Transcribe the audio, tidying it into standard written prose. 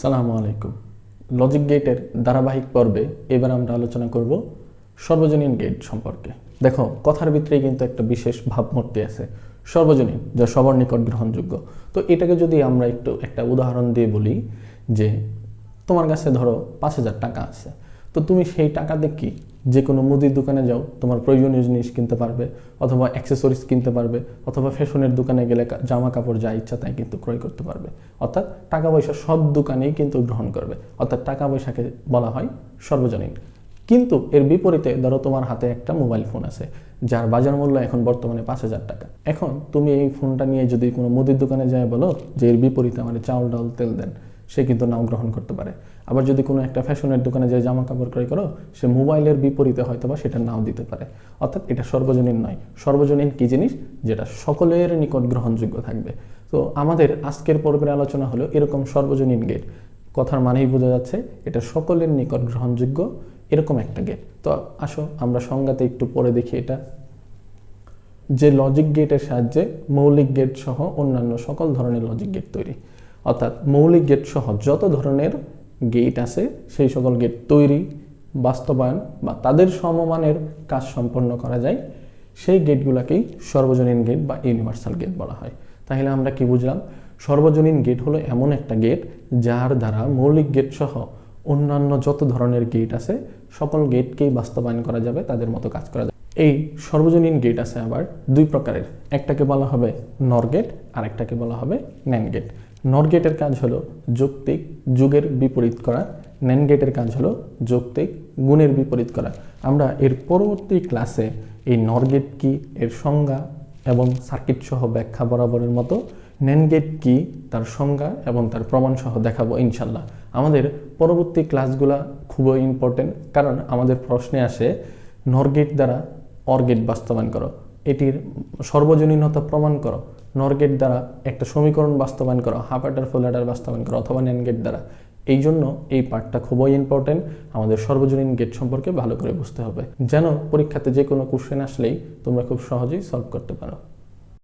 সালামু আলাইকুম। লজিক গেটের ধারাবাহিক পর্বে এবার আমরা আলোচনা করব সর্বজনীন গেট সম্পর্কে। দেখো, কথার ভিতরেই কিন্তু একটা বিশেষ ভাবমূর্তি আছে, সর্বজনীন, যা সবার নিকট গ্রহণযোগ্য। তো এটাকে যদি আমরা একটা উদাহরণ দিয়ে বলি যে তোমার কাছে ধরো 5,000 টাকা আছে, তো তুমি সেই টাকাতে কি যে কোনো মুদির দোকানে যাও, তোমার প্রয়োজনীয় জিনিস কিনতে পারবে, অথবা অ্যাক্সেসরিজ কিনতে পারবে, অথবা ফ্যাশনের দোকানে গেলে জামা কাপড় যা ইচ্ছা তাই কিন্তু ক্রয় করতে পারবে। অর্থাৎ টাকা পয়সা সব দোকানেই কিন্তু গ্রহণ করবে, অর্থাৎ টাকা পয়সাকে বলা হয় সর্বজনীন। কিন্তু এর বিপরীতে ধরো তোমার হাতে একটা মোবাইল ফোন আছে, যার বাজার মূল্য এখন বর্তমানে 5,000 টাকা। এখন তুমি এই ফোনটা নিয়ে যদি কোনো মুদির দোকানে যায় বলো যে এর বিপরীতে আমার চাউল ডাল তেল দেন, সে কিন্তু নাও গ্রহণ করতে পারে। আবার যদি কোনো একটা ফ্যাশনের দোকানে যে জামা কাপড় ক্রয় করো, সে মোবাইলের বিপরীতে হয়তো বা সেটা নাও দিতে পারে। অর্থাৎ এটা সর্বজনীন নয়। সর্বজনীন কি জিনিস? যেটা সকলের নিকট গ্রহণযোগ্য থাকবে। তো আমাদের আজকের পর্বের আলোচনা হলো এরকম সর্বজনীন গেট। কথার মানেই বোঝা যাচ্ছে এটা সকলের নিকট গ্রহণযোগ্য এরকম একটা গেট। তো আসো আমরা সংজ্ঞাতে একটু পরে দেখি। এটা যে লজিক গেটের সাহায্যে মৌলিক গেট সহ অন্যান্য সকল ধরনের লজিক গেট তৈরি, অর্থাৎ মৌলিক গেট সহ যত ধরনের গেট আছে সেই সকল গেট তৈরি, বাস্তবায়ন বা তাদের সমমানের কাজ সম্পন্ন করা যায়, সেই গেটগুলোকেই সর্বজনীন গেট বা ইউনিভার্সাল গেট বলা হয়। তাহলে আমরা কি বুঝলাম? সর্বজনীন গেট হলো এমন একটা গেট যার দ্বারা মৌলিক গেট সহ অন্যান্য যত ধরনের গেট আছে সকল গেটকেই বাস্তবায়ন করা যাবে, তাদের মতো কাজ করা যাবে। এই সর্বজনীন গেট আছে আবার দুই প্রকারের। একটাকে বলা হবে নর গেট, আর একটাকে বলা হবে ন্যান্ড গেট। নর গেটের কাজ হলো যৌক্তিক যুগের বিপরীত করা, ন্যান্ড গেটের কাজ হলো যৌক্তিক গুণের বিপরীত করা। আমরা এর পরবর্তী ক্লাসে এই নর গেট কি, এর সংজ্ঞা এবং সার্কিট সহ ব্যাখ্যা বরাবরের মতো ন্যান্ড গেট কি, তার সংজ্ঞা এবং তার প্রমাণ সহ দেখাবো ইনশাল্লাহ। আমাদের পরবর্তী ক্লাসগুলা খুবই ইম্পর্টেন্ট, কারণ আমাদের প্রশ্নে আসে নর গেট দ্বারা অর গেট বাস্তবায়ন করো, এটির সর্বজনীনতা প্রমাণ করো। নর গেট দ্বারা একটা সমীকরণ বাস্তবায়ন করো, হাফ অ্যাডার ফুল অ্যাডার বাস্তবায়ন করো, অথবা ন্যান্ড গেট দ্বারা। এই জন্য এই পার্টটা খুবই ইম্পর্টেন্ট। আমাদের সর্বজনীন গেট সম্পর্কে ভালো করে বুঝতে হবে, যেন পরীক্ষাতে যে কোনো কোশ্চেন আসলেই তোমরা খুব সহজেই সলভ করতে পারো।